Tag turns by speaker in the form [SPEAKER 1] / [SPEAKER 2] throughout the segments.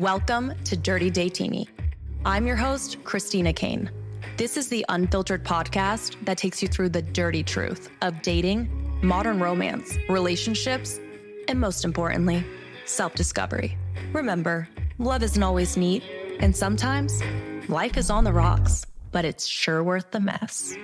[SPEAKER 1] Welcome to Dirty Datini. I'm your host, Christina Kane. This is the unfiltered podcast that takes you through the dirty truth of dating, modern romance, relationships, and most importantly, self-discovery. Remember, love isn't always neat, and sometimes life is on the rocks, but it's sure worth the mess.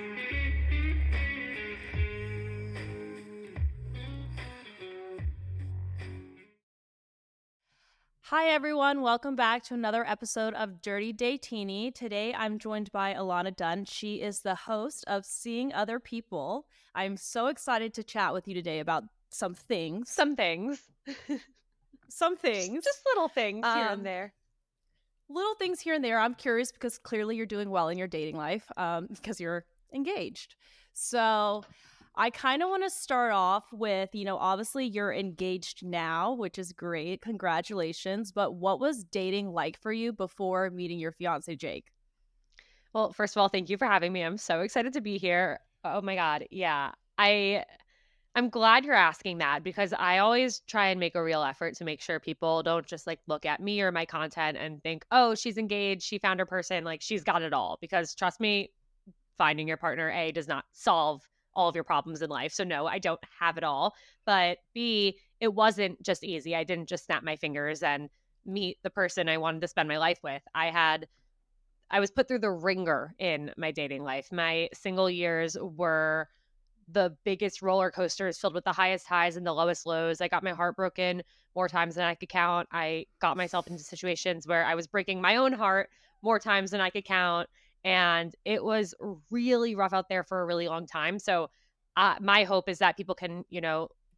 [SPEAKER 2] Hi, everyone. Welcome back to another episode of Dirty Datini. Today, I'm joined by Ilana Dunn. She is the host of Seeing Other People. I'm so excited to chat with you today about some things.
[SPEAKER 3] Some things.
[SPEAKER 2] Some things.
[SPEAKER 3] Just little things here and there.
[SPEAKER 2] Little things here and there. I'm curious because clearly you're doing well in your dating life because you're engaged. So I kind of want to start off with, obviously you're engaged now, which is great. Congratulations. But what was dating like for you before meeting your fiance, Jake?
[SPEAKER 3] Well, first of all, thank you for having me. I'm so excited to be here. Oh my God. Yeah. I'm glad you're asking that because I always try and make a real effort to make sure people don't just look at me or my content and think, oh, she's engaged, she found her person, she's got it all. Because trust me, finding your partner, A, does not solve all of your problems in life. So no, I don't have it all. But B, it wasn't just easy. I didn't just snap my fingers and meet the person I wanted to spend my life with. I was put through the ringer in my dating life. My single years were the biggest roller coasters filled with the highest highs and the lowest lows. I got my heart broken more times than I could count. I got myself into situations where I was breaking my own heart more times than I could count. And it was really rough out there for a really long time. So my hope is that people can,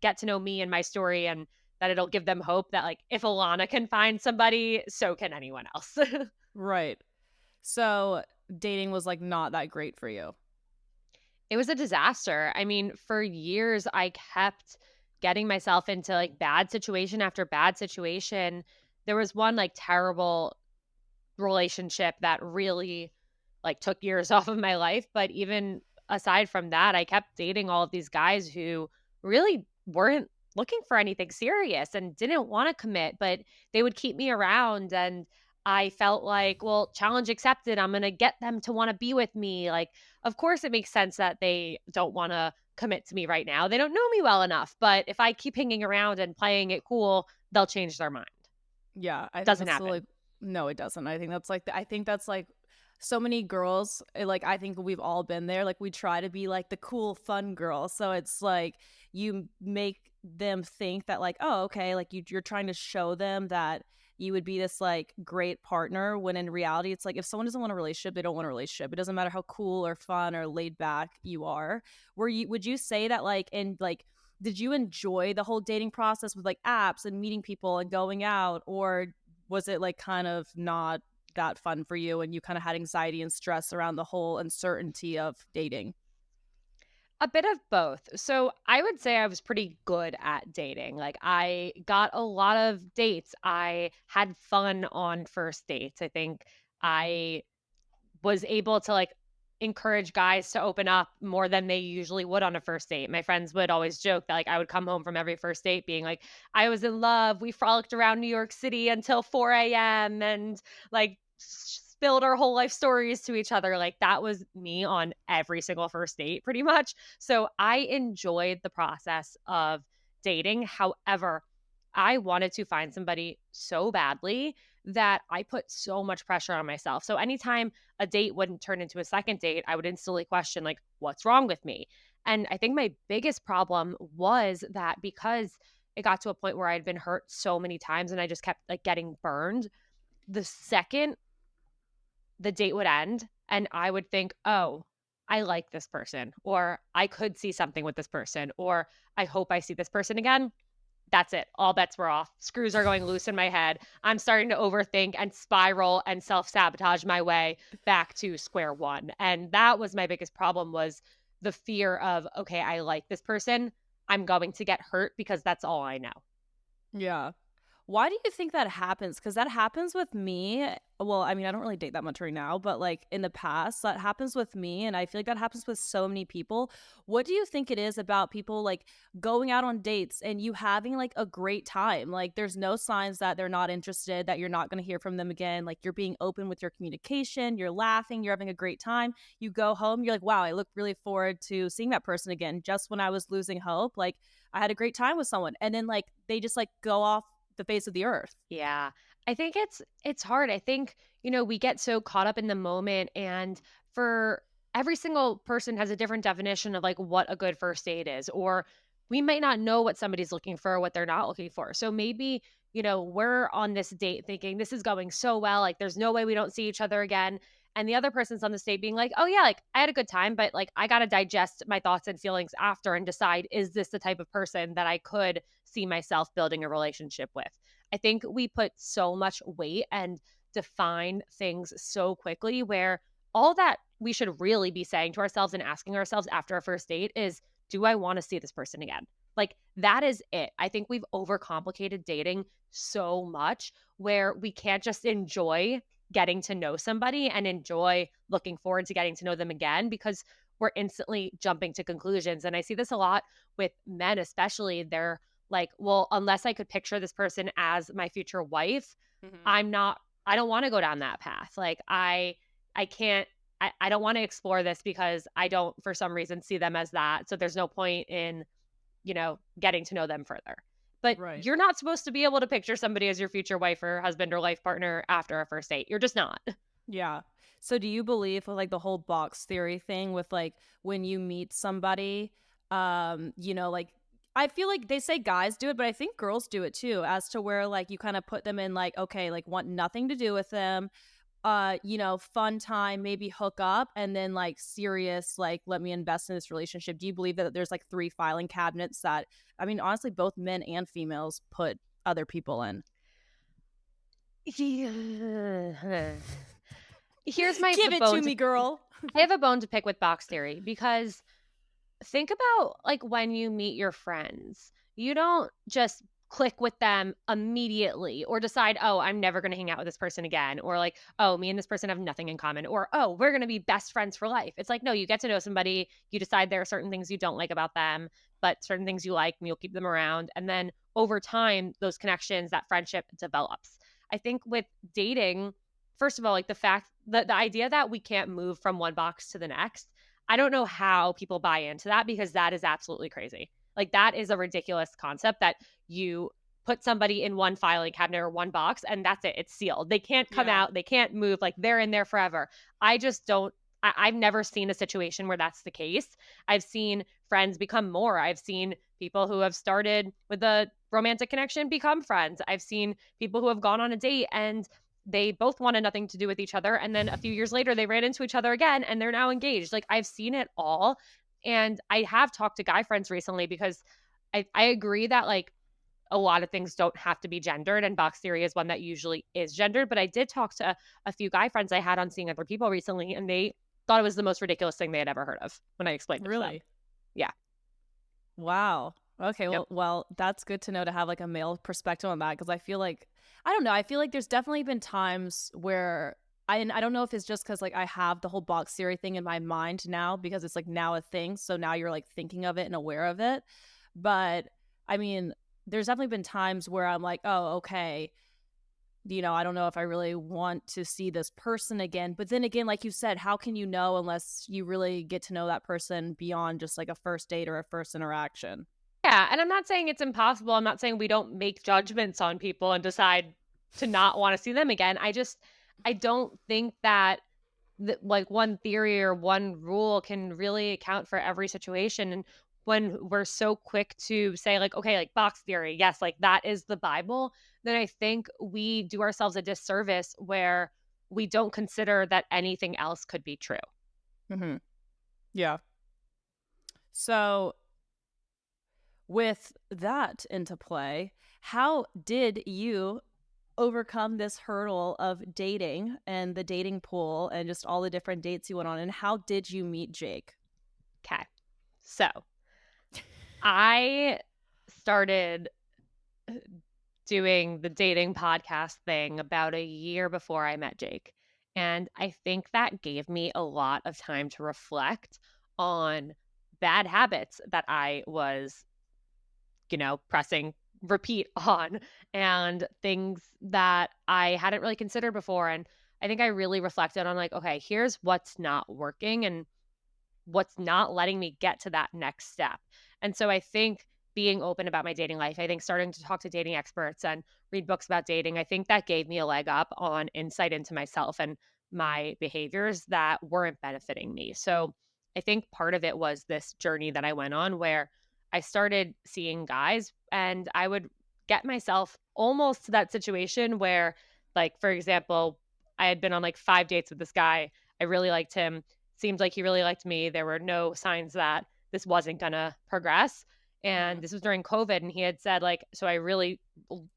[SPEAKER 3] get to know me and my story, and that it'll give them hope that if Ilana can find somebody, so can anyone else.
[SPEAKER 2] Right. So dating was not that great for you.
[SPEAKER 3] It was a disaster. I mean, for years, I kept getting myself into bad situation after bad situation. There was one terrible relationship that really took years off of my life. But even aside from that, I kept dating all of these guys who really weren't looking for anything serious and didn't want to commit, but they would keep me around. And I felt well, challenge accepted. I'm going to get them to want to be with me. Of course, it makes sense that they don't want to commit to me right now. They don't know me well enough. But if I keep hanging around and playing it cool, they'll change their mind.
[SPEAKER 2] Yeah, I think
[SPEAKER 3] doesn't happen.
[SPEAKER 2] No, it doesn't. I think that's so many girls. I think we've all been there. We try to be the cool, fun girl. So it's you make them think that oh, okay, you're trying to show them that you would be this great partner, when in reality it's if someone doesn't want a relationship, they don't want a relationship. It doesn't matter how cool or fun or laid back you are. Would you say that did you enjoy the whole dating process with apps and meeting people and going out, or was it kind of not that fun for you and you kind of had anxiety and stress around the whole uncertainty of dating?
[SPEAKER 3] A bit of both. So I would say I was pretty good at dating. I got a lot of dates. I had fun on first dates. I think I was able to encourage guys to open up more than they usually would on a first date. My friends would always joke that I would come home from every first date being I was in love. We frolicked around New York City until 4 a.m. and spilled our whole life stories to each other. That was me on every single first date pretty much. So I enjoyed the process of dating. However, I wanted to find somebody so badly that I put so much pressure on myself. So anytime a date wouldn't turn into a second date, I would instantly question what's wrong with me? And I think my biggest problem was that because it got to a point where I had been hurt so many times and I just kept getting burned, the second the date would end and I would think, oh, I like this person, or I could see something with this person, or I hope I see this person again. That's it. All bets were off. Screws are going loose in my head. I'm starting to overthink and spiral and self-sabotage my way back to square one. And that was my biggest problem, was the fear of, okay, I like this person. I'm going to get hurt because that's all I know.
[SPEAKER 2] Yeah. Why do you think that happens? Because that happens with me. Well, I mean, I don't really date that much right now, but like in the past, that happens with me. And I feel like that happens with so many people. What do you think it is about people like going out on dates and you having like a great time? Like, there's no signs that they're not interested, that you're not going to hear from them again. Like, you're being open with your communication, you're laughing, you're having a great time. You go home, you're like, wow, I look really forward to seeing that person again. Just when I was losing hope, like, I had a great time with someone. And then like they just like go off the face of the earth.
[SPEAKER 3] Yeah. I think it's hard. I think, we get so caught up in the moment, and for every single person has a different definition of like what a good first date is, or we might not know what somebody's looking for or what they're not looking for. So maybe, we're on this date thinking this is going so well, like there's no way we don't see each other again. And the other person's on the date being like, "Oh yeah, like I had a good time, but like I got to digest my thoughts and feelings after and decide, is this the type of person that I could see myself building a relationship with?" I think we put so much weight and define things so quickly, where all that we should really be saying to ourselves and asking ourselves after a first date is, do I want to see this person again? Like, that is it. I think we've overcomplicated dating so much, where we can't just enjoy getting to know somebody and enjoy looking forward to getting to know them again, because we're instantly jumping to conclusions. And I see this a lot with men, especially. They're like, well, unless I could picture this person as my future wife,
[SPEAKER 2] Mm-hmm.
[SPEAKER 3] I don't want to go down that path. Like, I can't, I don't want to explore this because I don't, for some reason, see them as that. So there's no point in, getting to know them further. But
[SPEAKER 2] Right.
[SPEAKER 3] you're not supposed to be able to picture somebody as your future wife or husband or life partner after a first date. You're just not.
[SPEAKER 2] Yeah. So do you believe with like the whole box theory thing with like when you meet somebody, like I feel like they say guys do it, but I think girls do it too, as to where like you kind of put them in like, okay, like want nothing to do with them, fun time, maybe hook up, and then like serious, like let me invest in this relationship. Do you believe that there's like three filing cabinets that, I mean, honestly, both men and females put other people in?
[SPEAKER 3] Here's my
[SPEAKER 2] Give it
[SPEAKER 3] bone
[SPEAKER 2] to
[SPEAKER 3] to
[SPEAKER 2] me, girl.
[SPEAKER 3] I have a bone to pick with box theory, because think about like when you meet your friends, you don't just click with them immediately or decide, oh, I'm never going to hang out with this person again. Or like, oh, me and this person have nothing in common. Or, oh, we're going to be best friends for life. It's like, no, you get to know somebody. You decide there are certain things you don't like about them, but certain things you like, and you'll keep them around. And then over time, those connections, that friendship develops. I think with dating, first of all, like the idea that we can't move from one box to the next, I don't know how people buy into that, because that is absolutely crazy. Like, that is a ridiculous concept that you put somebody in one filing cabinet or one box and that's it. It's sealed. They can't come
[SPEAKER 2] Yeah.
[SPEAKER 3] out. They can't move. Like, they're in there forever. I just don't. I've never seen a situation where that's the case. I've seen friends become more. I've seen people who have started with a romantic connection become friends. I've seen people who have gone on a date and they both wanted nothing to do with each other, and then a few years later they ran into each other again and they're now engaged. Like, I've seen it all. And I have talked to guy friends recently, because I agree that like a lot of things don't have to be gendered, and box theory is one that usually is gendered. But I did talk to a few guy friends I had on seeing other people recently, and they thought it was the most ridiculous thing they had ever heard of when I explained it to them.
[SPEAKER 2] Really?
[SPEAKER 3] Yeah.
[SPEAKER 2] Wow. Okay.
[SPEAKER 3] Yep.
[SPEAKER 2] Well, that's good to know, to have like a male perspective on that, because I feel like, I don't know. I feel like there's definitely been times where and I don't know if it's just because like I have the whole box theory thing in my mind now, because it's like now a thing. So now you're like thinking of it and aware of it. But I mean, there's definitely been times where I'm like, oh, okay, I don't know if I really want to see this person again. But then again, like you said, how can you know unless you really get to know that person beyond just like a first date or a first interaction?
[SPEAKER 3] Yeah. And I'm not saying it's impossible. I'm not saying we don't make judgments on people and decide to not want to see them again. I don't think that like one theory or one rule can really account for every situation. And when we're so quick to say like, okay, like box theory, yes, like that is the Bible, then I think we do ourselves a disservice where we don't consider that anything else could be true.
[SPEAKER 2] Mm-hmm. Yeah. So with that into play, how did you overcome this hurdle of dating and the dating pool and just all the different dates you went on? And how did you meet Jake?
[SPEAKER 3] Okay. So I started doing the dating podcast thing about a year before I met Jake. And I think that gave me a lot of time to reflect on bad habits that I was, pressing repeat on, and things that I hadn't really considered before. And I think I really reflected on like, okay, here's what's not working and what's not letting me get to that next step. And so I think being open about my dating life, I think starting to talk to dating experts and read books about dating, I think that gave me a leg up on insight into myself and my behaviors that weren't benefiting me. So I think part of it was this journey that I went on where I started seeing guys and I would get myself almost to that situation where, like, for example, I had been on like 5 dates with this guy. I really liked him, seemed like he really liked me. There were no signs that this wasn't going to progress. And this was during COVID. And he had said, like, so I really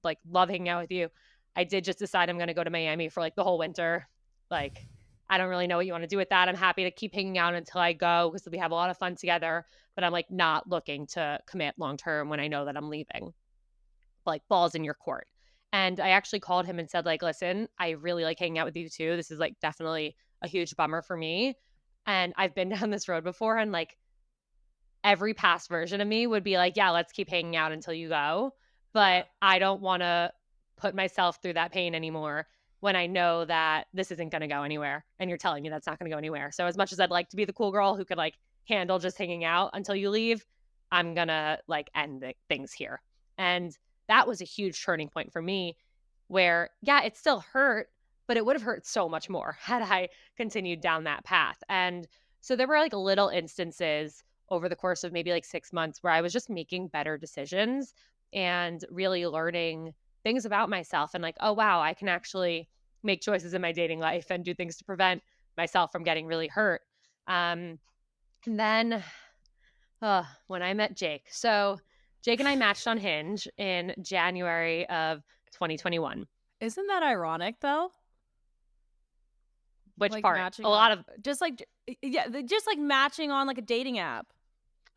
[SPEAKER 3] like love hanging out with you. I did just decide I'm going to go to Miami for like the whole winter. Like, I don't really know what you want to do with that. I'm happy to keep hanging out until I go because we have a lot of fun together. But I'm like not looking to commit long term when I know that I'm leaving. Like, balls in your court. And I actually called him and said, like, listen, I really like hanging out with you too. This is like definitely a huge bummer for me. And I've been down this road before, and like every past version of me would be like, yeah, let's keep hanging out until you go. But I don't want to put myself through that pain anymore when I know that this isn't going to go anywhere. And you're telling me that's not going to go anywhere. So as much as I'd like to be the cool girl who could like handle just hanging out until you leave, I'm going to like end things here. And that was a huge turning point for me where, yeah, it still hurt, but it would have hurt so much more had I continued down that path. And so there were like little instances over the course of maybe like 6 months where I was just making better decisions and really learning things about myself and like, oh, wow, I can actually make choices in my dating life and do things to prevent myself from getting really hurt. And then when I met Jake. So Jake and I matched on Hinge in January of 2021.
[SPEAKER 2] Isn't that ironic though?
[SPEAKER 3] Which
[SPEAKER 2] Like
[SPEAKER 3] part?
[SPEAKER 2] matching
[SPEAKER 3] A lot of
[SPEAKER 2] just like just like matching on like a dating app.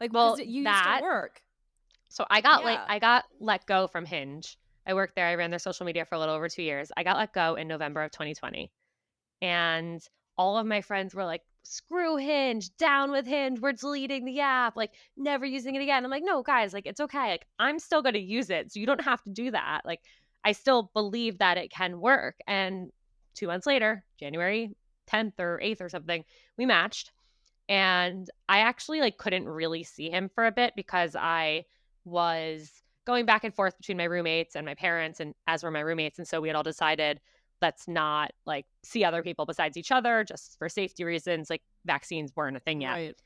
[SPEAKER 2] Like,
[SPEAKER 3] well,
[SPEAKER 2] because you used
[SPEAKER 3] that
[SPEAKER 2] to work.
[SPEAKER 3] So I got
[SPEAKER 2] Yeah.
[SPEAKER 3] I got let go from Hinge. I worked there. I ran their social media for a little over 2 years. I got let go in November of 2020. And all of my friends were like, screw Hinge, down with Hinge, we're deleting the app, like never using it again. I'm like, no, guys, like it's okay. Like I'm still going to use it. So you don't have to do that. Like I still believe that it can work. And 2 months later, January 10th or 8th or something, we matched. And I actually like couldn't really see him for a bit because I was going back and forth between my roommates and my parents, and as were my roommates. And so we had all decided, let's not like see other people besides each other just for safety reasons. Like vaccines weren't a thing yet.
[SPEAKER 2] Right.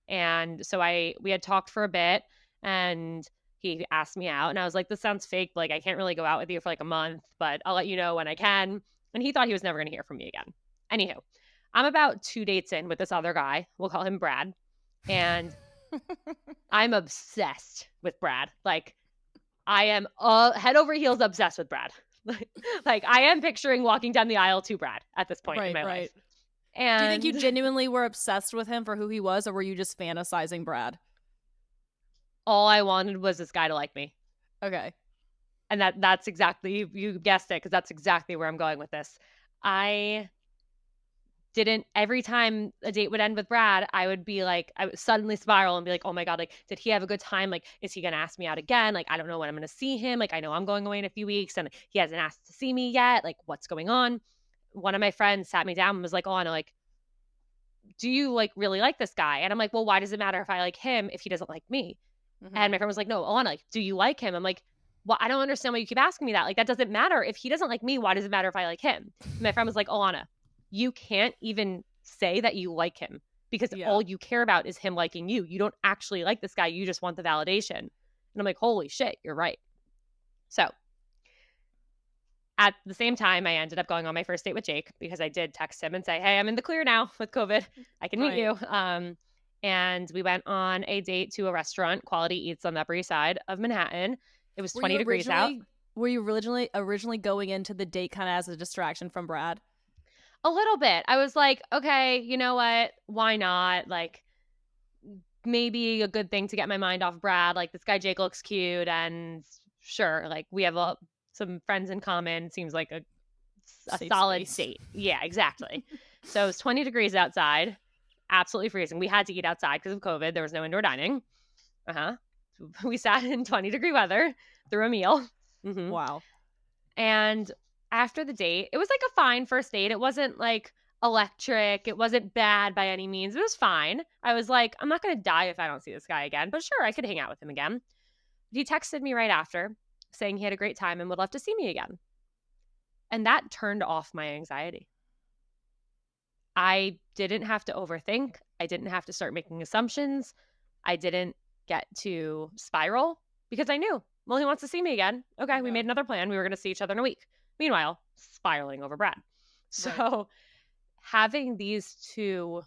[SPEAKER 3] And so we had talked for a bit, and he asked me out, and I was like, this sounds fake. Like I can't really go out with you for like a month, but I'll let you know when I can. And he thought he was never going to hear from me again. Anywho, I'm about 2 dates in with this other guy. We'll call him Brad. And I'm obsessed with Brad. Like I am head over heels obsessed with Brad. Like I am picturing walking down the aisle to Brad at this point in my life. And
[SPEAKER 2] do you think you genuinely were obsessed with him for who he was, or were you just fantasizing Brad?
[SPEAKER 3] All I wanted was this guy to like me.
[SPEAKER 2] Okay.
[SPEAKER 3] And that's exactly, you guessed it, because that's exactly where I'm going with this. I didn't, every time a date would end with Brad, I would be like, I would suddenly spiral and be like, oh my God, like, did he have a good time? Like, is he going to ask me out again? Like, I don't know when I'm going to see him. Like, I know I'm going away in a few weeks and he hasn't asked to see me yet. Like, what's going on? One of my friends sat me down and was like, oh, Anna, like, do you like really like this guy? And I'm like, well, why does it matter if I like him if he doesn't like me? Mm-hmm. And my friend was like, no, Alana, like, do you like him? I'm like, well, I don't understand why you keep asking me that. Like, that doesn't matter. If he doesn't like me, why does it matter if I like him? And my friend was like, Alana, you can't even say that you like him because all you care about is him liking you. You don't actually like this guy. You just want the validation. And I'm like, holy shit, you're right. So at the same time, I ended up going on my first date with Jake because I did text him and say, hey, I'm in the clear now with COVID. I can meet you. And we went on a date to a restaurant, Quality Eats on the Upper East Side of Manhattan. It was 20 degrees out.
[SPEAKER 2] Were you originally going into the date kind of as a distraction from Brad?
[SPEAKER 3] A little bit. I was like, okay, you know what? Why not? Like, maybe a good thing to get my mind off Brad. Like, this guy Jake looks cute, and sure, like, we have a some friends in common seems like a
[SPEAKER 2] Safe
[SPEAKER 3] solid
[SPEAKER 2] space.
[SPEAKER 3] date. Yeah, exactly. So it was 20 degrees outside, absolutely freezing. We had to eat outside because of COVID. There was no indoor dining. We sat in 20-degree weather through a meal.
[SPEAKER 2] Wow.
[SPEAKER 3] And after the date, it was like a fine first date. It wasn't like electric. It wasn't bad by any means. It was fine. I was like, I'm not going to die if I don't see this guy again, but sure, I could hang out with him again. He texted me right after saying he had a great time and would love to see me again. And that turned off my anxiety. I didn't have to overthink. I didn't have to start making assumptions. I didn't get to spiral because I knew, well, he wants to see me again. Okay, we made another plan. We were going to see each other in a week. Meanwhile, spiraling over Brad. So having these two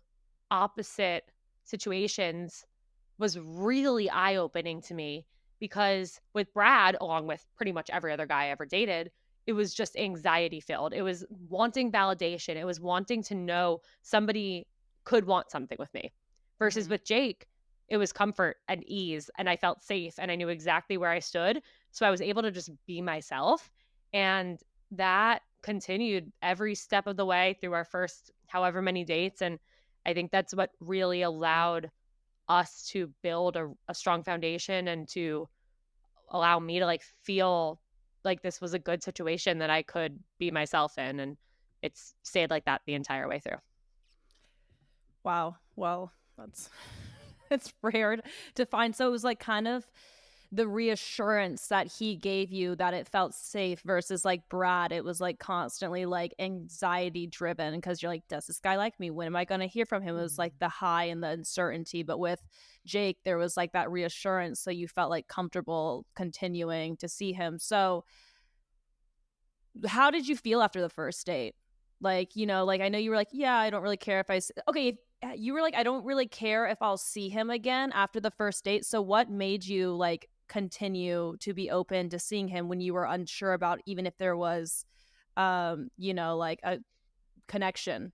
[SPEAKER 3] opposite situations was really eye-opening to me because with Brad, along with pretty much every other guy I ever dated, it was just anxiety filled. It was wanting validation. It was wanting to know somebody could want something with me. Versus with Jake, it was comfort and ease, and I felt safe and I knew exactly where I stood. So I was able to just be myself. And that continued every step of the way through our first however many dates. And I think that's what really allowed us to build a strong foundation and to allow me to like feel like this was a good situation that I could be myself in. And it's stayed like that the entire way through.
[SPEAKER 2] Wow. Well, that's it's rare to find. So it was like kind of the reassurance that he gave you that it felt safe versus like Brad, it was like constantly like anxiety driven because you're like, does this guy like me? When am I going to hear from him? It was like the high and the uncertainty. But with Jake, there was like that reassurance. So you felt like comfortable continuing to see him. So how did you feel after the first date? Like, you know, like I know you were like, yeah, I don't really care if okay, you were like, I don't really care if I'll see him again after the first date. So what made you like continue to be open to seeing him when you were unsure about even if there was you know, like a connection?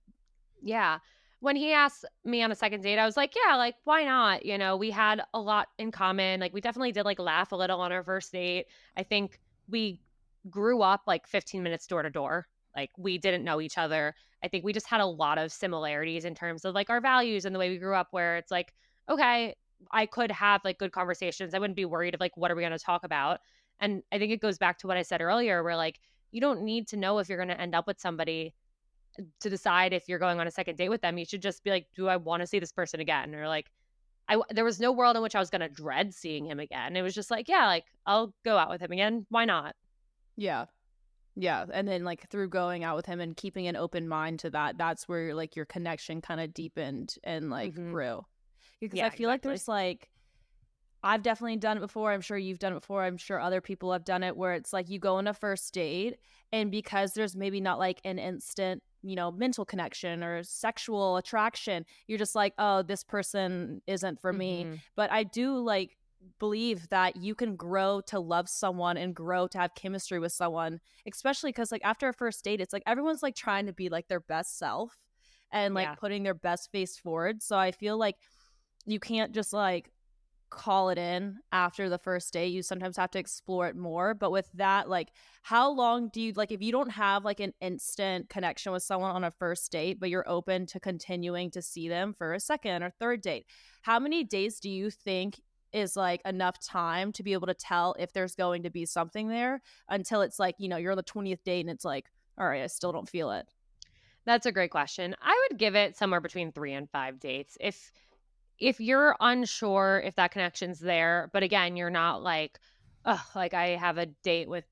[SPEAKER 3] Yeah. When he asked me on a second date, I was like, yeah, like, why not? You know, we had a lot in common. Like, we definitely did like laugh a little on our first date. I think we grew up like 15 minutes door to door. Like, we didn't know each other. I think we just had a lot of similarities in terms of like our values and the way we grew up, where it's like, okay, I could have like good conversations. I wouldn't be worried of like, what are we going to talk about? And I think it goes back to what I said earlier, where like, you don't need to know if you're going to end up with somebody to decide if you're going on a second date with them. You should just be like, do I want to see this person again? Or like, there was no world in which I was going to dread seeing him again. It was just like, yeah, like I'll go out with him again. Why not?
[SPEAKER 2] Yeah. Yeah. And then like through going out with him and keeping an open mind to that, that's where like your connection kind of deepened and like grew. Because
[SPEAKER 3] Yeah,
[SPEAKER 2] I feel like
[SPEAKER 3] exactly.
[SPEAKER 2] there's like, I've definitely done it before. I'm sure you've done it before. I'm sure other people have done it where it's like you go on a first date and because there's maybe not like an instant, you know, mental connection or sexual attraction, you're just like, oh, this person isn't for me. But I do like believe that you can grow to love someone and grow to have chemistry with someone, especially because like after a first date, it's like everyone's like trying to be like their best self and like putting their best face forward. So I feel like you can't just like call it in after the first date. You sometimes have to explore it more. But with that, like how long do you like if you don't have like an instant connection with someone on a first date, but you're open to continuing to see them for a second or third date, how many days do you think is like enough time to be able to tell if there's going to be something there until it's like, you know, you're on the 20th date and it's like, all right, I still don't feel it?
[SPEAKER 3] That's a great question. I would give it somewhere between 3 and 5 dates. If you're unsure if that connection's there, but again, you're not like, oh, like I have a date with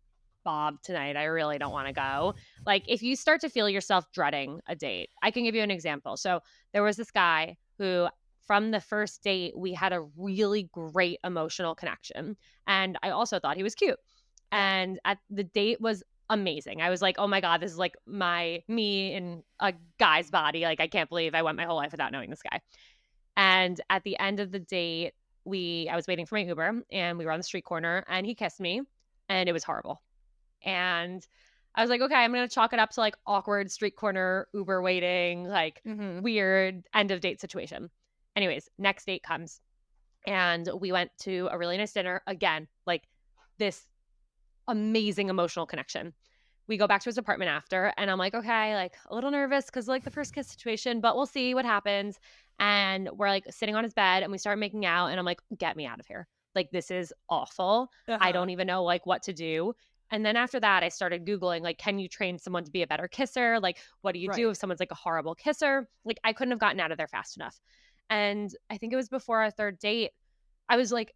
[SPEAKER 3] Bob tonight, I really don't want to go. Like if you start to feel yourself dreading a date, I can give you an example. So there was this guy who from the first date, we had a really great emotional connection. And I also thought he was cute. And at the date was amazing. I was like, oh my God, this is like me in a guy's body. Like I can't believe I went my whole life without knowing this guy. And at the end of the date, I was waiting for my Uber and we were on the street corner and he kissed me and it was horrible. And I was like, okay, I'm going to chalk it up to like awkward street corner Uber waiting, like weird end of date situation. Anyways, next date comes and we went to a really nice dinner. Again, like this amazing emotional connection. We go back to his apartment after, and I'm like, okay, like a little nervous because like the first kiss situation, but we'll see what happens. And we're like sitting on his bed and we start making out, and I'm like, get me out of here. Like, this is awful. I
[SPEAKER 2] Uh-huh.
[SPEAKER 3] don't even know like what to do. And then after that, I started Googling, like, can you train someone to be a better kisser? Like, what do you do
[SPEAKER 2] Right.
[SPEAKER 3] if someone's like a horrible kisser? Like, I couldn't have gotten out of there fast enough. And I think it was before our third date, I was like,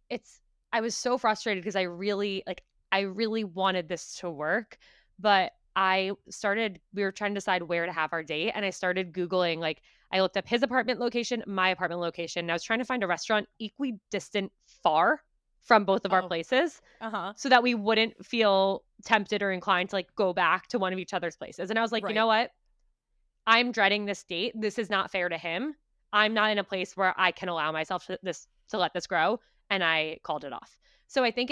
[SPEAKER 3] I was so frustrated because I really wanted this to work, but we were trying to decide where to have our date. And I started Googling, like, I looked up his apartment location, my apartment location. And I was trying to find a restaurant equidistant far from both of our
[SPEAKER 2] Oh.
[SPEAKER 3] places
[SPEAKER 2] Uh-huh.
[SPEAKER 3] so that we wouldn't feel tempted or inclined to like go back to one of each other's places. And I was like, you
[SPEAKER 2] Right.
[SPEAKER 3] know what? I'm dreading this date. This is not fair to him. I'm not in a place where I can allow myself to let this grow. And I called it off. So I think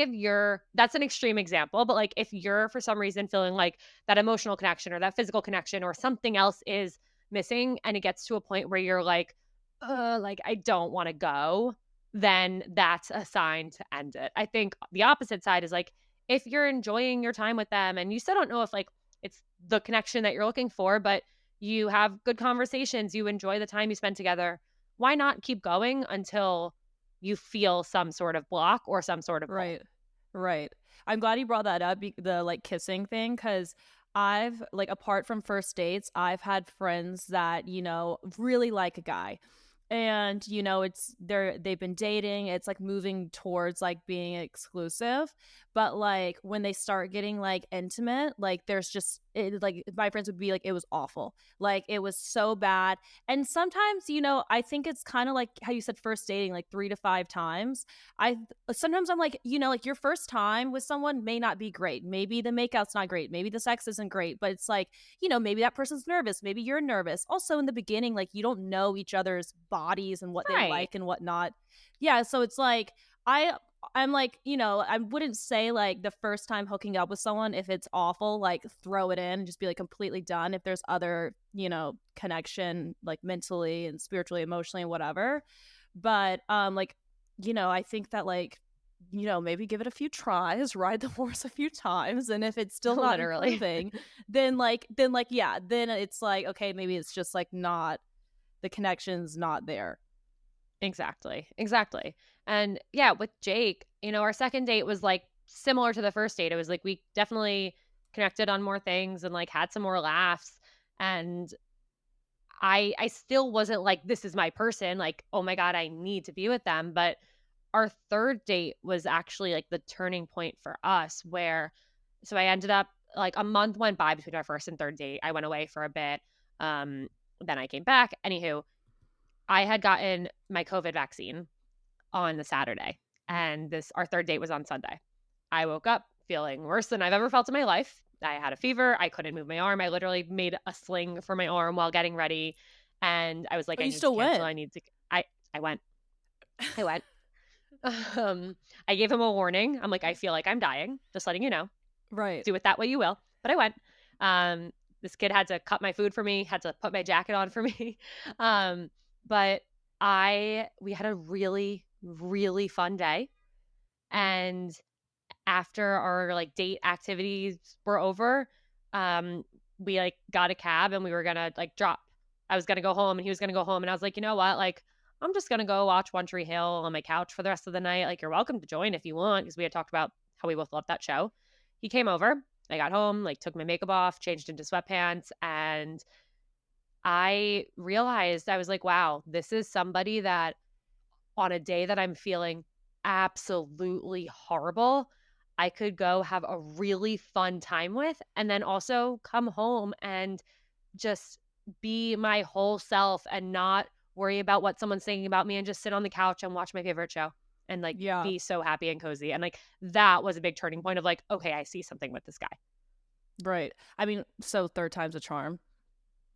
[SPEAKER 3] that's an extreme example, but like if you're for some reason feeling like that emotional connection or that physical connection or something else is missing and it gets to a point where you're like I don't want to go, then that's a sign to end it. I think the opposite side is like if you're enjoying your time with them and you still don't know if like it's the connection that you're looking for, but you have good conversations, you enjoy the time you spend together, why not keep going until you feel some sort of block or some sort of pull?
[SPEAKER 2] Right. Right. I'm glad you brought that up, the like kissing thing, because I've like apart from first dates, I've had friends that, really like a guy. And, they've been dating, it's like moving towards like being exclusive. But like when they start getting like intimate, like there's just like my friends would be like, it was awful. Like it was so bad. And sometimes, I think it's kind of like how you said first dating, like 3 to 5 times. I sometimes I'm like, like your first time with someone may not be great. Maybe the makeout's not great. Maybe the sex isn't great, but it's like, maybe that person's nervous. Maybe you're nervous. Also, in the beginning, like you don't know each other's bodies and what they
[SPEAKER 3] Right.
[SPEAKER 2] like and whatnot. Yeah. So it's like, I'm like, I wouldn't say like the first time hooking up with someone, if it's awful, like throw it in and just be like completely done. If there's other, connection, like mentally and spiritually, emotionally, and whatever. But like, I think that like, maybe give it a few tries, ride the horse a few times. And if it's still not
[SPEAKER 3] Literally.
[SPEAKER 2] improving, yeah, then it's like, okay, maybe it's just like not, the connection's not there.
[SPEAKER 3] Exactly. Exactly. And yeah, with Jake, our second date was like similar to the first date. It was like we definitely connected on more things and like had some more laughs. And I still wasn't like, this is my person. Like, oh my God, I need to be with them. But our third date was actually like the turning point for us so I ended up like a month went by between our first and third date. I went away for a bit. Then I came back. Anywho, I had gotten my COVID vaccine on the Saturday, and our third date was on Sunday. I woke up feeling worse than I've ever felt in my life. I had a fever. I couldn't move my arm. I literally made a sling for my arm while getting ready, and I was like,
[SPEAKER 2] But
[SPEAKER 3] I
[SPEAKER 2] you
[SPEAKER 3] need to
[SPEAKER 2] still
[SPEAKER 3] cancel.
[SPEAKER 2] went.
[SPEAKER 3] I went. I went. I gave him a warning. I'm like, I feel like I'm dying. Just letting you know.
[SPEAKER 2] Right.
[SPEAKER 3] Do with that what you will. But I went. This kid had to cut my food for me, had to put my jacket on for me. But we had a really, really fun day. And after our like date activities were over, we like got a cab and we were gonna like drop. I was gonna go home and he was gonna go home. And I was like, you know what? Like, I'm just gonna go watch One Tree Hill on my couch for the rest of the night. Like, you're welcome to join if you want, because we had talked about how we both loved that show. He came over. I got home, like took my makeup off, changed into sweatpants, and I realized I was like, wow, this is somebody that on a day that I'm feeling absolutely horrible, I could go have a really fun time with and then also come home and just be my whole self and not worry about what someone's thinking about me and just sit on the couch and watch my favorite show and like
[SPEAKER 2] Yeah.
[SPEAKER 3] be so happy and cozy. And like that was a big turning point of like, okay, I see something with this guy.
[SPEAKER 2] Right. I mean, so third time's a charm.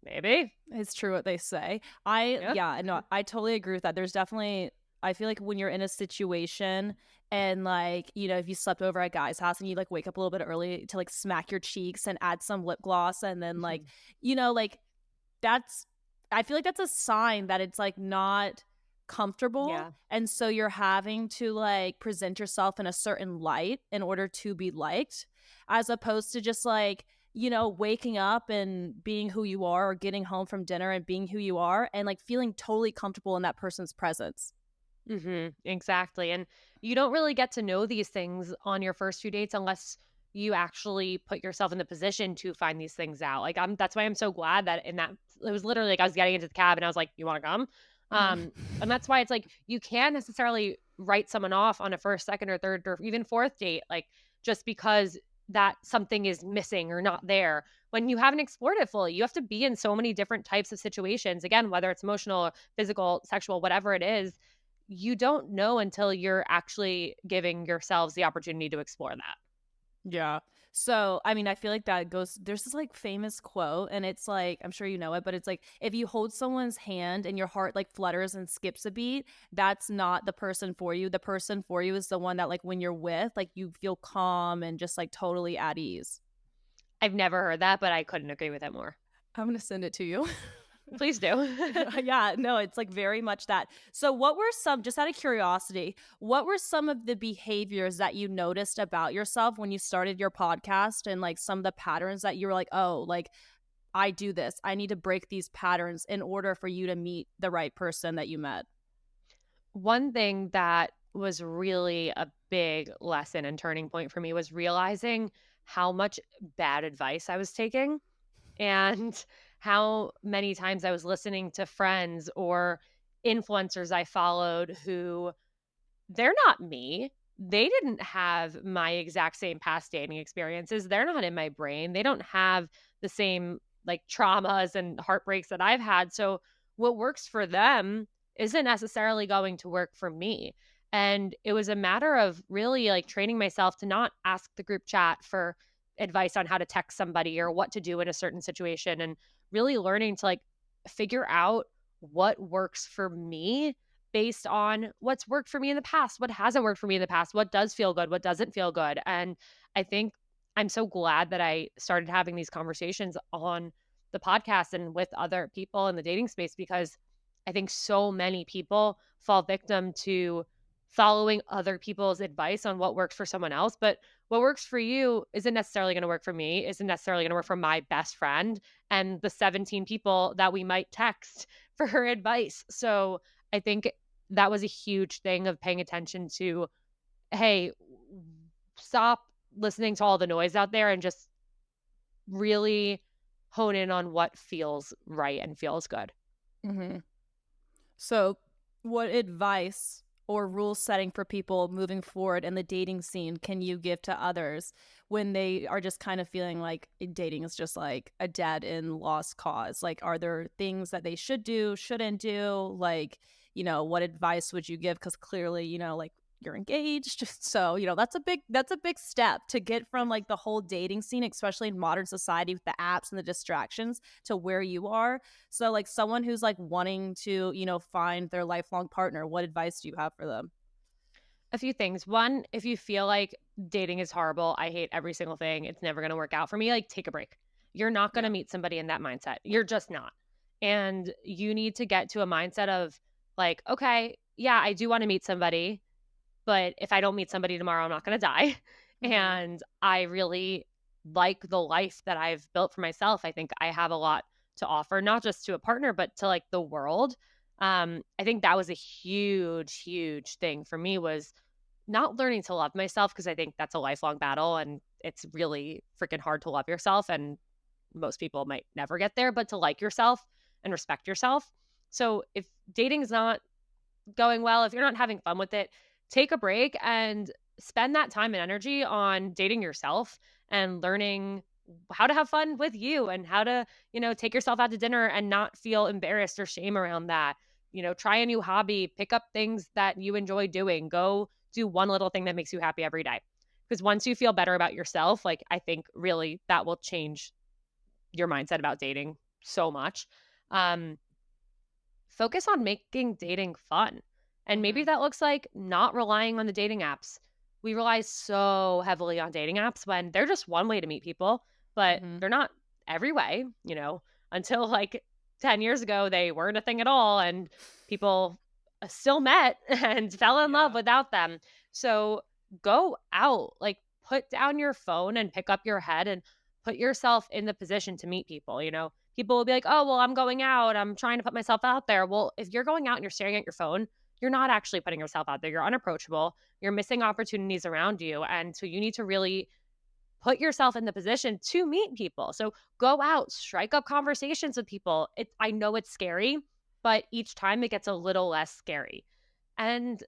[SPEAKER 3] Maybe.
[SPEAKER 2] It's true what they say.
[SPEAKER 3] Yeah.
[SPEAKER 2] Yeah, no, I totally agree with that. There's definitely, I feel like when you're in a situation and like, if you slept over at guy's house and you like wake up a little bit early to like smack your cheeks and add some lip gloss and then like, like that's, I feel like that's a sign that it's like not comfortable.
[SPEAKER 3] Yeah.
[SPEAKER 2] And so you're having to like present yourself in a certain light in order to be liked, as opposed to just like, you know, waking up and being who you are, or getting home from dinner and being who you are, and like feeling totally comfortable in that person's presence.
[SPEAKER 3] Exactly. And you don't really get to know these things on your first few dates unless you actually put yourself in the position to find these things out. Like that's why I'm so glad that in that it was literally like I was getting into the cab and I was like, "You want to come?"
[SPEAKER 2] Mhm.
[SPEAKER 3] And that's why it's like you can't necessarily write someone off on a first, second, or third, or even fourth date, like just because that something is missing or not there when you haven't explored it fully. You have to be in so many different types of situations. Again, whether it's emotional, physical, sexual, whatever it is, you don't know until you're actually giving yourselves the opportunity to explore that.
[SPEAKER 2] Yeah. So, I mean, I feel like that goes, there's this like famous quote, and it's like, I'm sure you know it, but it's like, if you hold someone's hand and your heart like flutters and skips a beat, that's not the person for you. The person for you is the one that, like, when you're with, like, you feel calm and just like totally at ease.
[SPEAKER 3] I've never heard that, but I couldn't agree with it more.
[SPEAKER 2] I'm going to send it to you.
[SPEAKER 3] Please do.
[SPEAKER 2] Yeah, no, it's like very much that. So, what were some, just out of curiosity, what were some of the behaviors that you noticed about yourself when you started your podcast, and like some of the patterns that you were like, oh, like I do this. I need to break these patterns in order for you to meet the right person that you met?
[SPEAKER 3] One thing that was really a big lesson and turning point for me was realizing how much bad advice I was taking and how many times I was listening to friends or influencers I followed who they're not me. They didn't have my exact same past dating experiences. They're not in my brain. They don't have the same like traumas and heartbreaks that I've had. So what works for them isn't necessarily going to work for me. And it was a matter of really like training myself to not ask the group chat for advice on how to text somebody or what to do in a certain situation, and really learning to like figure out what works for me based on what's worked for me in the past, what hasn't worked for me in the past, what does feel good, what doesn't feel good. And I think I'm so glad that I started having these conversations on the podcast and with other people in the dating space, because I think so many people fall victim to following other people's advice on what works for someone else. But what works for you isn't necessarily going to work for me, isn't necessarily going to work for my best friend and the 17 people that we might text for her advice. So I think that was a huge thing of paying attention to, hey, stop listening to all the noise out there and just really hone in on what feels right and feels good.
[SPEAKER 2] Mm-hmm. So, what advice or rule setting for people moving forward in the dating scene can you give to others when they are just kind of feeling like dating is just like a dead and lost cause? Like, are there things that they should do, shouldn't do? Like, you know, what advice would you give? Because clearly, you know, like you're engaged. So, you know, that's a big step to get from like the whole dating scene, especially in modern society with the apps and the distractions, to where you are. So, like someone who's like wanting to, you know, find their lifelong partner, what advice do you have for them?
[SPEAKER 3] A few things. One, if you feel like dating is horrible, I hate every single thing, it's never going to work out for me, like take a break. You're not going to
[SPEAKER 2] Yeah.
[SPEAKER 3] meet somebody in that mindset. You're just not. And you need to get to a mindset of like, okay, yeah, I do want to meet somebody, but if I don't meet somebody tomorrow, I'm not going to die.
[SPEAKER 2] Mm-hmm.
[SPEAKER 3] And I really like the life that I've built for myself. I think I have a lot to offer, not just to a partner, but to like the world. I think that was a huge, huge thing for me, was not learning to love myself, because I think that's a lifelong battle and it's really freaking hard to love yourself. And most people might never get there, but to like yourself and respect yourself. So if dating's not going well, if you're not having fun with it, take a break and spend that time and energy on dating yourself and learning how to have fun with you and how to, take yourself out to dinner and not feel embarrassed or shame around that. Try a new hobby, pick up things that you enjoy doing, go do one little thing that makes you happy every day. Because once you feel better about yourself, like I think really that will change your mindset about dating so much. Um, Focus on making dating fun. And maybe
[SPEAKER 2] Mm-hmm.
[SPEAKER 3] that looks like not relying on the dating apps. We rely so heavily on dating apps when they're just one way to meet people, but
[SPEAKER 2] Mm-hmm.
[SPEAKER 3] they're not every way, until like 10 years ago, they weren't a thing at all. And people still met and fell in love without them. So go out, like put down your phone and pick up your head and put yourself in the position to meet people. People will be like, oh, well, I'm going out. I'm trying to put myself out there. Well, if you're going out and you're staring at your phone, you're not actually putting yourself out there. You're unapproachable. You're missing opportunities around you. And so you need to really put yourself in the position to meet people. So go out, strike up conversations with people. I know it's scary, but each time it gets a little less scary. And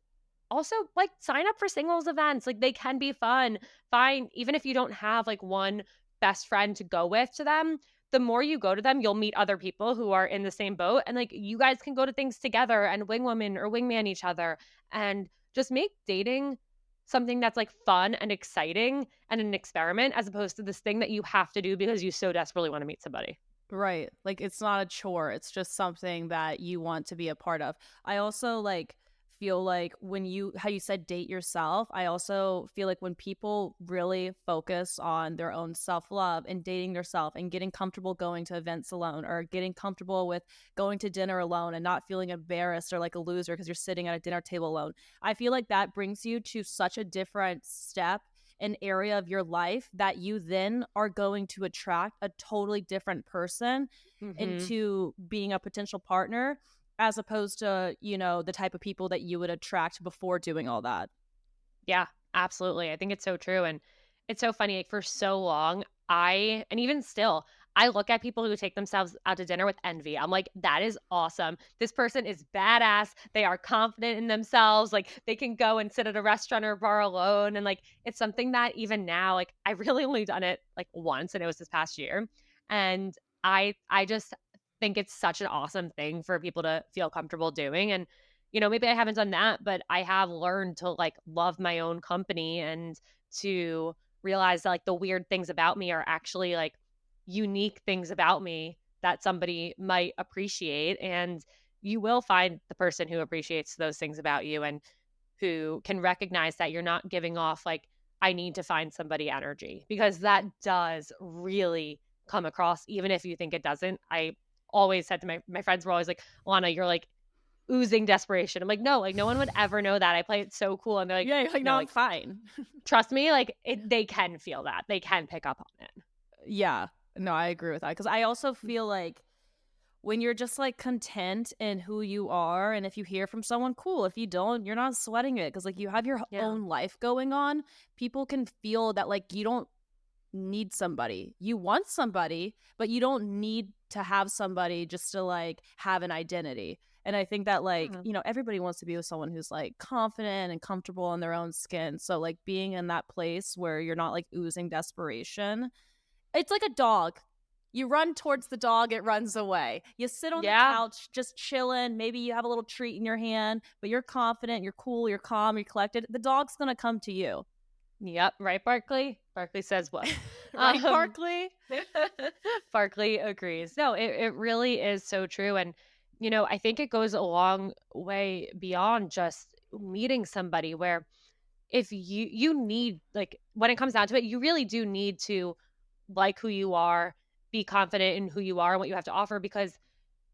[SPEAKER 3] also, like, sign up for singles events. Like, they can be fun. Fine, even if you don't have like one best friend to go with to them, the more you go to them, you'll meet other people who are in the same boat. And like, you guys can go to things together and wing woman or wingman each other and just make dating something that's like fun and exciting and an experiment, as opposed to this thing that you have to do because you so desperately want to meet somebody.
[SPEAKER 2] Right. Like it's not a chore. It's just something that you want to be a part of. I also like feel like how you said date yourself, I also feel like when people really focus on their own self-love and dating yourself and getting comfortable going to events alone or getting comfortable with going to dinner alone and not feeling embarrassed or like a loser because you're sitting at a dinner table alone. I feel like that brings you to such a different step, an area of your life, that you then are going to attract a totally different person into being a potential partner, as opposed to, the type of people that you would attract before doing all that.
[SPEAKER 3] Yeah, absolutely. I think it's so true. And it's so funny. Like, for so long, and even still, I look at people who take themselves out to dinner with envy. I'm like, that is awesome. This person is badass. They are confident in themselves. Like, they can go and sit at a restaurant or bar alone. And like, it's something that even now, like, I really only done it like once, and it was this past year. And I just think it's such an awesome thing for people to feel comfortable doing. And maybe I haven't done that, but I have learned to like love my own company and to realize that like the weird things about me are actually like unique things about me that somebody might appreciate. And you will find the person who appreciates those things about you and who can recognize that you're not giving off like, I need to find somebody energy, because that does really come across, even if you think it doesn't. I always said to my friends were always like, Lana, you're like oozing desperation. I'm like, no, like no one would ever know that. I play it so cool. And they're like,
[SPEAKER 2] yeah, you're like, no, I'm fine.
[SPEAKER 3] Trust me, like they can feel that. They can pick up on it.
[SPEAKER 2] Yeah, no, I agree with that. Because I also feel like when you're just like content in who you are, and if you hear from someone, cool. If you don't, you're not sweating it, because like you have your own life going on. People can feel that like you don't need somebody. You want somebody, but you don't need to have somebody just to like have an identity. And I think that like, everybody wants to be with someone who's like confident and comfortable in their own skin. So like being in that place where you're not like oozing desperation. It's like a dog. You run towards the dog, it runs away. You sit on the couch just chilling. Maybe you have a little treat in your hand, but you're confident, you're cool, you're calm, you're collected. The dog's going to come to you.
[SPEAKER 3] Yep. Right, Barkley? Barkley says what?
[SPEAKER 2] Right, Barkley?
[SPEAKER 3] Barkley agrees. No, it really is so true. And, I think it goes a long way beyond just meeting somebody, where if you need, like, when it comes down to it, you really do need to like who you are, be confident in who you are and what you have to offer, because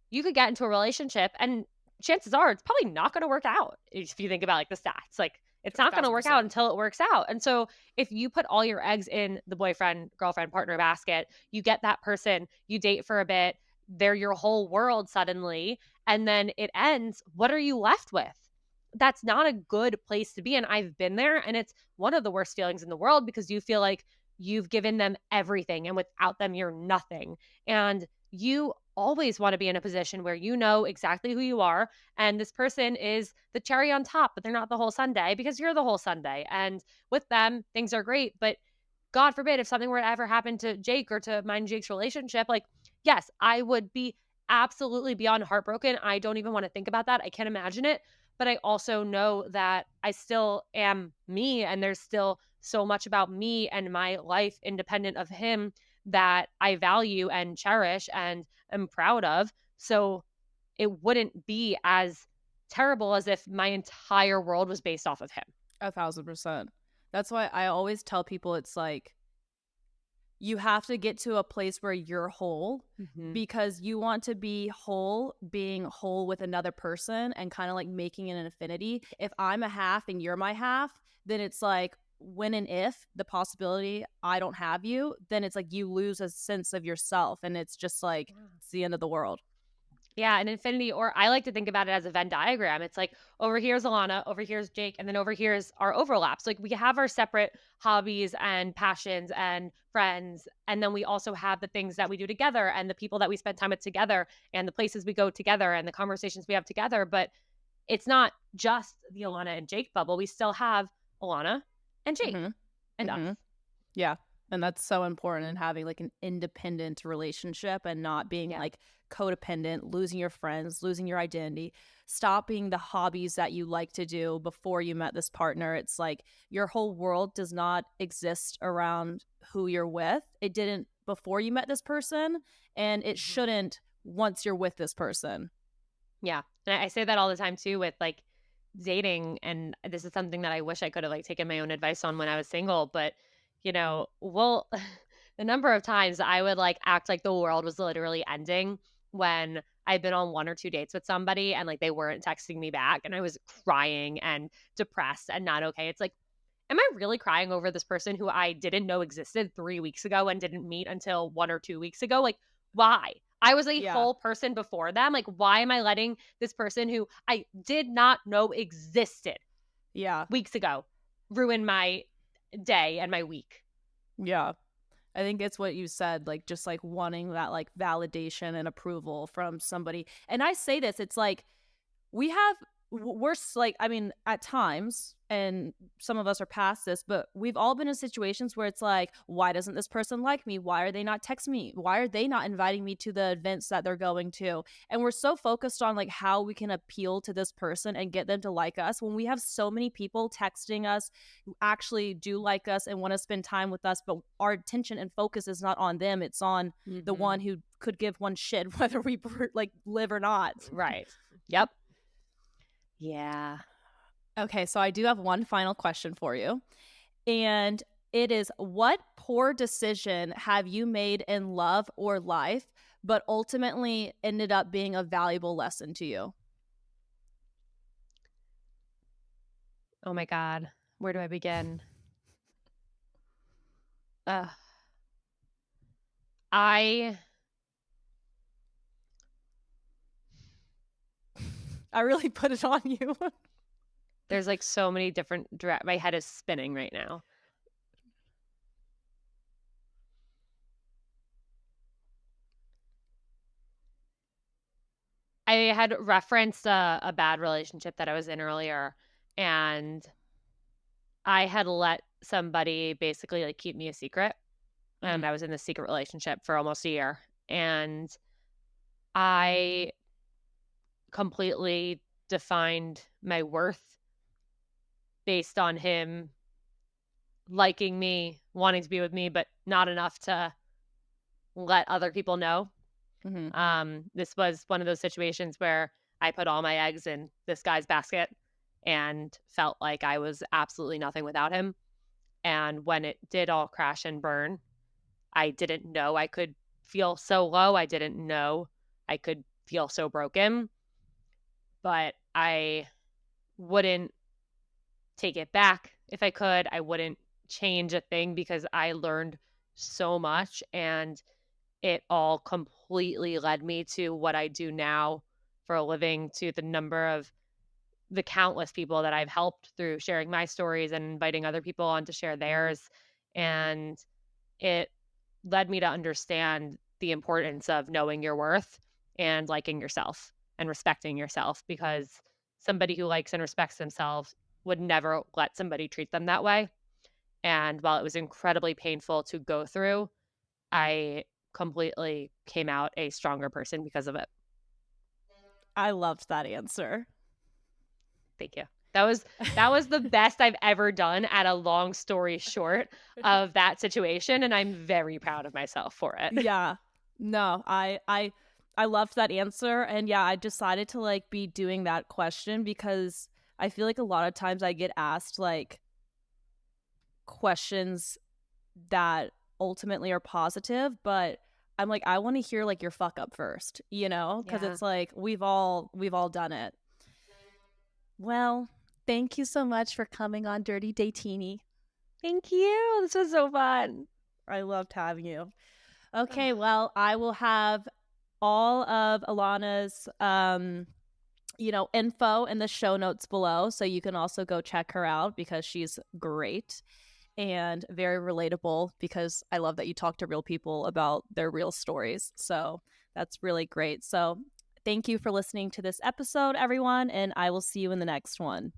[SPEAKER 3] you could get into a relationship and chances are it's probably not going to work out. If you think about like the stats, like it's not going to work out until it works out. And so if you put all your eggs in the boyfriend, girlfriend, partner basket, you get that person, you date for a bit, they're your whole world suddenly, and then it ends, what are you left with? That's not a good place to be. And I've been there, and it's one of the worst feelings in the world, because you feel like you've given them everything and without them, you're nothing. And you always want to be in a position where you know exactly who you are, and this person is the cherry on top, but they're not the whole sundae, because you're the whole sundae. And with them, things are great. But God forbid, if something were to ever happen to Jake or to mine and Jake's relationship, like, yes, I would be absolutely beyond heartbroken. I don't even want to think about that. I can't imagine it. But I also know that I still am me, and there's still so much about me and my life independent of him that I value and cherish and am proud of. So it wouldn't be as terrible as if my entire world was based off of him.
[SPEAKER 2] 1,000%. That's why I always tell people, it's like, you have to get to a place where you're whole, because you want to be whole, being whole with another person and kind of like making an affinity. If I'm a half and you're my half, then it's like, when and if the possibility I don't have you, then it's like you lose a sense of yourself, and it's just like it's the end of the world.
[SPEAKER 3] Yeah, an infinity, or I like to think about it as a Venn diagram. It's like over here's Ilana, over here's Jake, and then over here's our overlaps. Like we have our separate hobbies and passions and friends, and then we also have the things that we do together and the people that we spend time with together and the places we go together and the conversations we have together. But it's not just the Ilana and Jake bubble. We still have Ilana and Jake and us.
[SPEAKER 2] Yeah. And that's so important, in having like an independent relationship and not being like codependent, losing your friends, losing your identity, stopping the hobbies that you like to do before you met this partner. It's like your whole world does not exist around who you're with. It didn't before you met this person, and it shouldn't once you're with this person.
[SPEAKER 3] Yeah. And I say that all the time too with like dating. And this is something that I wish I could have like taken my own advice on when I was single. But, you know, well, the number of times I would like act like the world was literally ending when I'd been on 1 or 2 dates with somebody and like they weren't texting me back and I was crying and depressed and not okay. It's like, am I really crying over this person who I didn't know existed 3 weeks ago and didn't meet until 1 or 2 weeks ago? Like, why? I was a whole person before them. Like, why am I letting this person who I did not know existed weeks ago ruin my day and my week?
[SPEAKER 2] Yeah. I think it's what you said, like just like wanting that like validation and approval from somebody. And I say this, it's like we're like, I mean, at times, and some of us are past this, but we've all been in situations where it's like, why doesn't this person like me? Why are they not texting me? Why are they not inviting me to the events that they're going to? And we're so focused on like how we can appeal to this person and get them to like us, when we have so many people texting us who actually do like us and want to spend time with us, but our attention and focus is not on them. It's on the one who could give one shit whether we like live or not.
[SPEAKER 3] Right. Yep. Yeah.
[SPEAKER 2] Okay, so I do have one final question for you. And it is, what poor decision have you made in love or life, but ultimately ended up being a valuable lesson to you?
[SPEAKER 3] Oh my God. Where do I begin? I
[SPEAKER 2] really put it on you.
[SPEAKER 3] There's like so many different my head is spinning right now. I had referenced a bad relationship that I was in earlier, and I had let somebody basically like keep me a secret. And I was in this secret relationship for almost a year. And I completely defined my worth based on him liking me, wanting to be with me, but not enough to let other people know. This was one of those situations where I put all my eggs in this guy's basket and felt like I was absolutely nothing without him. And when it did all crash and burn, I didn't know I could feel so low. I didn't know I could feel so broken. But I wouldn't take it back if I could. I wouldn't change a thing because I learned so much, and it all completely led me to what I do now for a living, to the number of the countless people that I've helped through sharing my stories and inviting other people on to share theirs. And it led me to understand the importance of knowing your worth and liking yourself and respecting yourself, because somebody who likes and respects themselves would never let somebody treat them that way. And while it was incredibly painful to go through, I completely came out a stronger person because of it.
[SPEAKER 2] I loved that answer.
[SPEAKER 3] Thank you. That was the best I've ever done at a long story short of that situation, and I'm very proud of myself for it.
[SPEAKER 2] Yeah. No, I loved that answer, and yeah, I decided to like be doing that question because I feel like a lot of times I get asked like questions that ultimately are positive, but I'm like, I want to hear like your fuck up first, you know, because
[SPEAKER 3] Yeah.
[SPEAKER 2] it's like we've all done it. Well, thank you so much for coming on Dirty Datini.
[SPEAKER 3] Thank you. This was so fun.
[SPEAKER 2] I loved having you. Okay, well, I will have all of Ilana's info in the show notes below, so you can also go check her out because she's great and very relatable, because I love that you talk to real people about their real stories. So that's really great. So thank you for listening to this episode, everyone, and I will see you in the next one.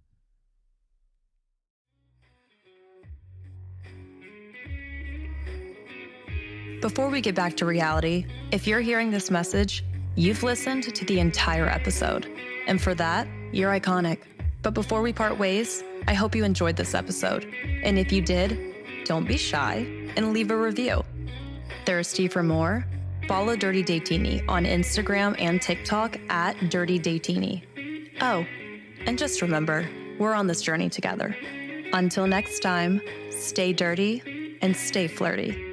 [SPEAKER 1] Before we get back to reality, if you're hearing this message, you've listened to the entire episode. And for that, you're iconic. But before we part ways, I hope you enjoyed this episode. And if you did, don't be shy and leave a review. Thirsty for more? Follow Dirty Datini on Instagram and TikTok at Dirty Datini. Oh, and just remember, we're on this journey together. Until next time, stay dirty and stay flirty.